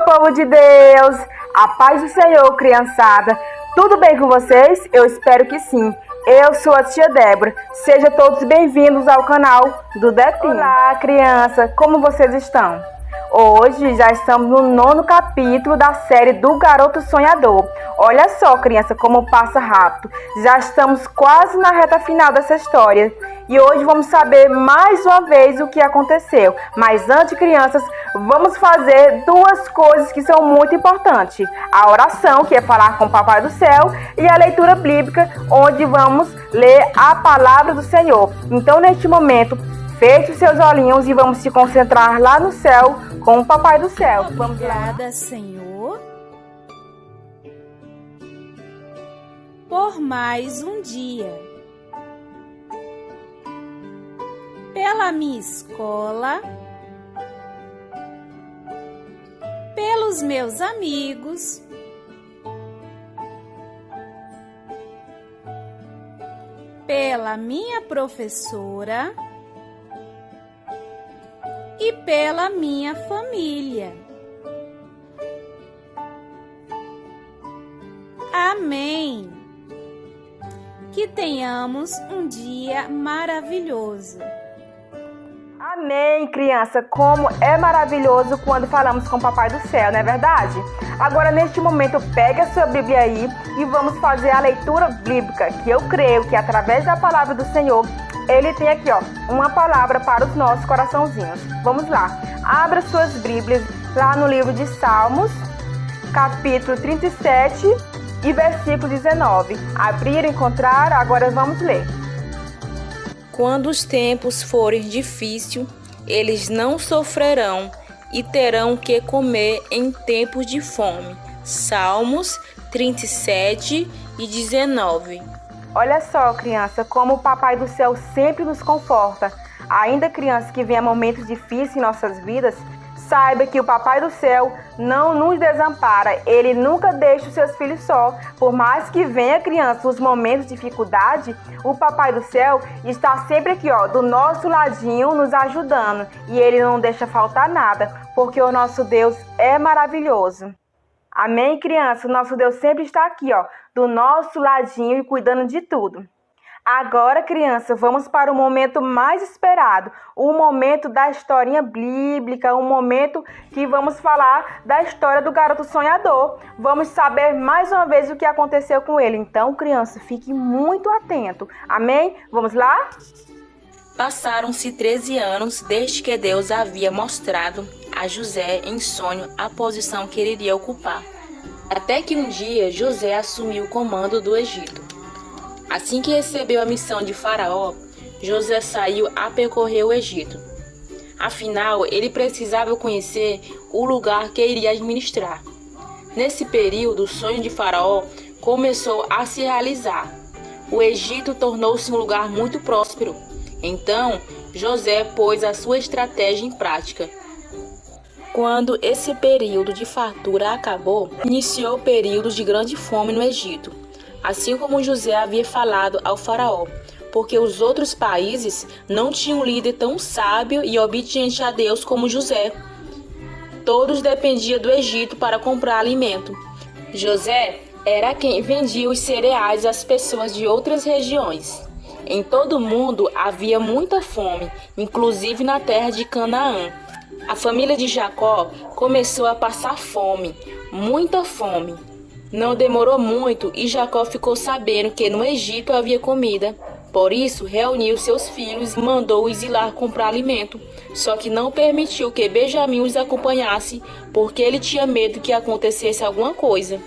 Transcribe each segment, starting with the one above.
povo de Deus! A paz do Senhor, criançada! Tudo bem com vocês? Eu espero que sim. Eu sou a tia Débora. Sejam todos bem-vindos ao canal do Depinho. Olá, criança! Como vocês estão? Hoje já estamos no 9º capítulo da série do Garoto Sonhador. Olha só, criança, como passa rápido. Já estamos quase na reta final dessa história. E hoje vamos saber mais uma vez o que aconteceu. Mas antes, crianças, vamos fazer duas coisas que são muito importantes. A oração, que é falar com o Papai do Céu, e a leitura bíblica, onde vamos ler a palavra do Senhor. Então, neste momento, feche os seus olhinhos e vamos se concentrar lá no céu com o Papai do Céu. Vamos lá. Obrigada, Senhor, por mais um dia. Pela minha escola, pelos meus amigos, pela minha professora e pela minha família. Amém. Que tenhamos um dia maravilhoso. Amém, criança, como é maravilhoso quando falamos com o Papai do Céu, não é verdade? Agora, neste momento, pegue a sua Bíblia aí e vamos fazer a leitura bíblica, que eu creio que através da palavra do Senhor, Ele tem aqui, uma palavra para os nossos coraçãozinhos. Vamos lá, abra suas Bíblias lá no livro de Salmos, capítulo 37 e versículo 19. Abrir e encontrar, agora vamos ler. Quando os tempos forem difíceis, eles não sofrerão e terão que comer em tempos de fome. Salmos 37 e 19. Olha só, criança, como o Papai do Céu sempre nos conforta. Ainda, criança, que venha momentos difíceis em nossas vidas, saiba que o Papai do Céu não nos desampara. Ele nunca deixa os seus filhos só. Por mais que venha, criança, os momentos de dificuldade, o Papai do Céu está sempre aqui, do nosso ladinho, nos ajudando. E Ele não deixa faltar nada, porque o nosso Deus é maravilhoso. Amém, criança? O nosso Deus sempre está aqui, do nosso ladinho e cuidando de tudo. Agora, criança, vamos para o momento mais esperado, o momento da historinha bíblica, o momento que vamos falar da história do garoto sonhador. Vamos saber mais uma vez o que aconteceu com ele. Então, criança, fique muito atento. Amém? Vamos lá? Passaram-se 13 anos desde que Deus havia mostrado a José em sonho a posição que ele iria ocupar. Até que um dia José assumiu o comando do Egito. Assim que recebeu a missão de Faraó, José saiu a percorrer o Egito. Afinal, ele precisava conhecer o lugar que iria administrar. Nesse período, o sonho de Faraó começou a se realizar. O Egito tornou-se um lugar muito próspero. Então, José pôs a sua estratégia em prática. Quando esse período de fartura acabou, iniciou o período de grande fome no Egito. Assim como José havia falado ao faraó, porque os outros países não tinham um líder tão sábio e obediente a Deus como José. Todos dependiam do Egito para comprar alimento. José era quem vendia os cereais às pessoas de outras regiões. Em todo o mundo havia muita fome, inclusive na terra de Canaã. A família de Jacó começou a passar fome, muita fome. Não demorou muito e Jacó ficou sabendo que no Egito havia comida. Por isso, reuniu seus filhos e mandou-os ir lá comprar alimento. Só que não permitiu que Benjamim os acompanhasse, porque ele tinha medo que acontecesse alguma coisa.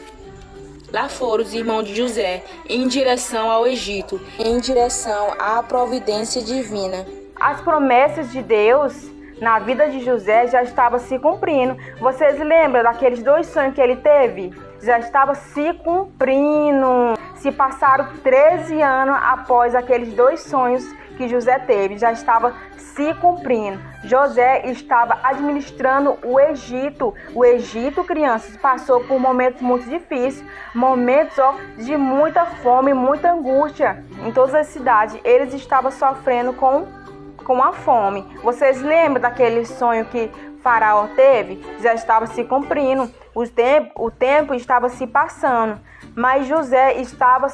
Lá foram os irmãos de José, em direção ao Egito, em direção à providência divina. As promessas de Deus na vida de José já estavam se cumprindo. Vocês lembram daqueles 2 sonhos que ele teve? Já estava se cumprindo. Se passaram 13 anos após aqueles 2 sonhos que José teve. Já estava se cumprindo. José estava administrando o Egito. O Egito, crianças, passou por momentos muito difíceis. Momentos de muita fome, muita angústia. Em todas as cidades, eles estavam sofrendo com a fome. Vocês lembram daquele sonho que Faraó teve já estava se cumprindo, o tempo estava se passando, mas José estava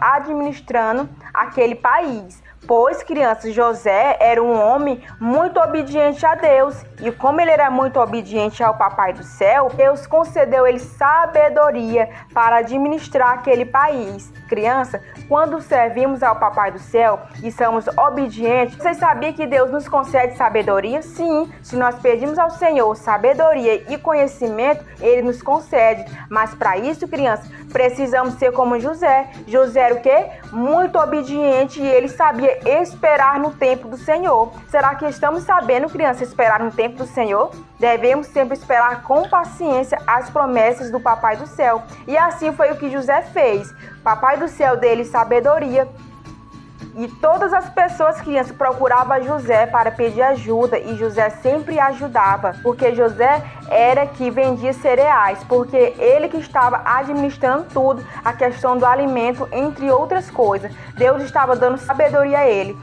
administrando aquele país. Pois, crianças, José era um homem muito obediente a Deus. E como ele era muito obediente ao Papai do Céu, Deus concedeu ele sabedoria para administrar aquele país. Criança, quando servimos ao Papai do Céu e somos obedientes, vocês sabiam que Deus nos concede sabedoria? Sim, se nós pedimos ao Senhor sabedoria e conhecimento, Ele nos concede. Mas para isso, criança, precisamos ser como José. José era o quê? Muito obediente e ele sabia esperar no tempo do Senhor. Será que estamos sabendo, criança, esperar no tempo do Senhor? Devemos sempre esperar com paciência as promessas do Papai do Céu. E assim foi o que José fez. O Papai do Céu dele sabedoria. E todas as pessoas, crianças, procuravam José para pedir ajuda e José sempre ajudava, porque José era que vendia cereais, porque ele que estava administrando tudo, a questão do alimento, entre outras coisas. Deus estava dando sabedoria a ele.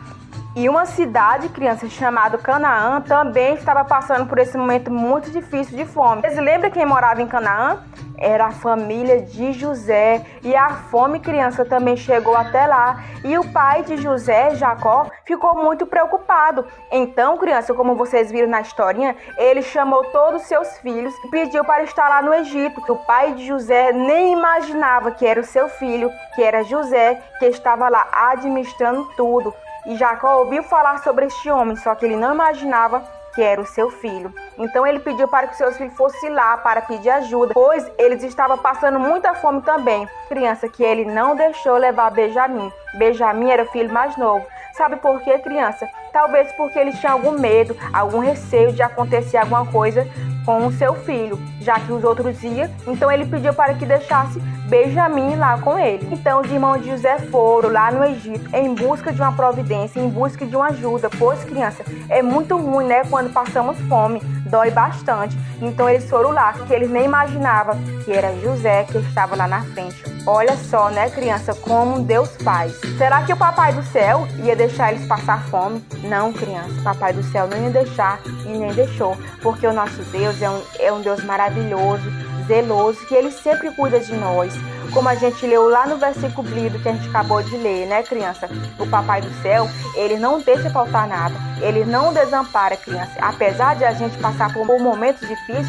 E uma cidade, criança, chamada Canaã, também estava passando por esse momento muito difícil de fome. Vocês lembram quem morava em Canaã? Era a família de José. E a fome, criança, também chegou até lá. E o pai de José, Jacó, ficou muito preocupado. Então, criança, como vocês viram na historinha, ele chamou todos os seus filhos e pediu para estar lá no Egito. O pai de José nem imaginava que era o seu filho, que era José, que estava lá administrando tudo. E Jacó ouviu falar sobre este homem, só que ele não imaginava que era o seu filho. Então ele pediu para que seus filhos fossem lá para pedir ajuda, pois eles estavam passando muita fome também. Criança, que ele não deixou levar Benjamim. Benjamim era o filho mais novo. Sabe por quê, criança? Talvez porque ele tinha algum medo, algum receio de acontecer alguma coisa com o seu filho, já que os outros iam. Então ele pediu para que deixasse Benjamim lá com ele. Então os irmãos de José foram lá no Egito em busca de uma providência, em busca de uma ajuda. Pois, criança, é muito ruim, né? Quando passamos fome, dói bastante. Então eles foram lá, que eles nem imaginavam que era José que estava lá na frente. Olha só, né, criança, como Deus faz. Será que o Papai do Céu ia deixar eles passar fome? Não, criança, o Papai do Céu não ia deixar e nem deixou, porque o nosso Deus é um Deus maravilhoso, zeloso, que Ele sempre cuida de nós. Como a gente leu lá no versículo bíblico que a gente acabou de ler, né, criança? O Papai do Céu, Ele não deixa faltar nada. Ele não desampara, criança. Apesar de a gente passar por momentos difíceis,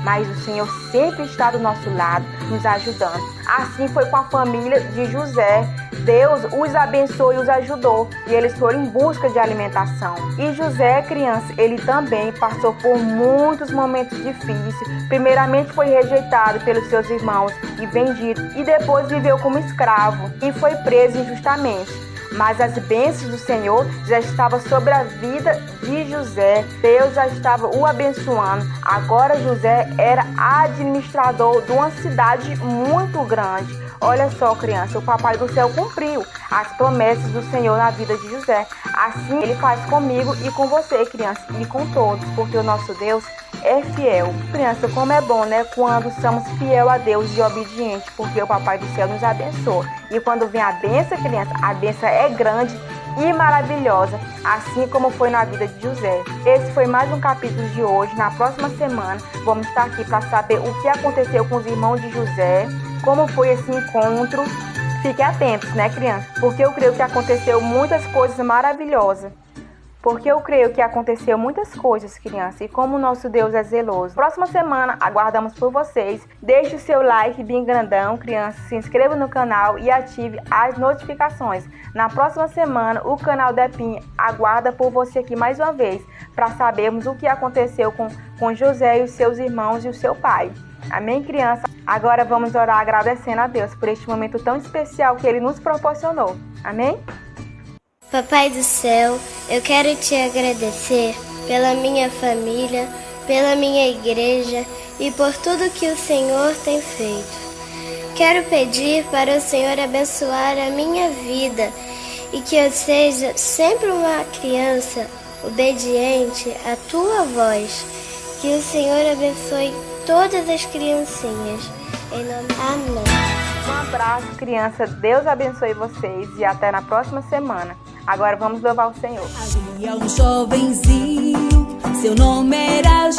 mas o Senhor sempre está do nosso lado, nos ajudando. Assim foi com a família de José. Deus os abençoou e os ajudou, e eles foram em busca de alimentação. E José, criança, ele também passou por muitos momentos difíceis. Primeiramente foi rejeitado pelos seus irmãos e vendido, e depois viveu como escravo e foi preso injustamente. Mas as bênçãos do Senhor já estavam sobre a vida de José. Deus já estava o abençoando. Agora José era administrador de uma cidade muito grande. Olha só, criança, o Papai do Céu cumpriu as promessas do Senhor na vida de José. Assim Ele faz comigo e com você, criança, e com todos, porque o nosso Deus é fiel. Criança, como é bom, né, quando somos fiel a Deus e obedientes, porque o Papai do Céu nos abençoa. E quando vem a bênção, criança, a bênção é grande e maravilhosa, assim como foi na vida de José. Esse foi mais um capítulo de hoje. Na próxima semana, vamos estar aqui para saber o que aconteceu com os irmãos de José, como foi esse encontro. Fiquem atentos, né, criança? Porque eu creio que aconteceu muitas coisas maravilhosas. Porque eu creio que aconteceu muitas coisas, criança, e como o nosso Deus é zeloso. Próxima semana, aguardamos por vocês. Deixe o seu like bem grandão, criança, se inscreva no canal e ative as notificações. Na próxima semana, o canal Depinha aguarda por você aqui mais uma vez, para sabermos o que aconteceu com José e os seus irmãos e o seu pai. Amém, criança? Agora vamos orar agradecendo a Deus por este momento tão especial que Ele nos proporcionou. Amém? Papai do Céu, eu quero te agradecer pela minha família, pela minha igreja e por tudo que o Senhor tem feito. Quero pedir para o Senhor abençoar a minha vida e que eu seja sempre uma criança obediente à tua voz. Que o Senhor abençoe todas as criancinhas. Em nome de Amém. Um abraço, criança. Deus abençoe vocês e até na próxima semana. Agora vamos louvar o Senhor. Havia um jovenzinho, seu nome era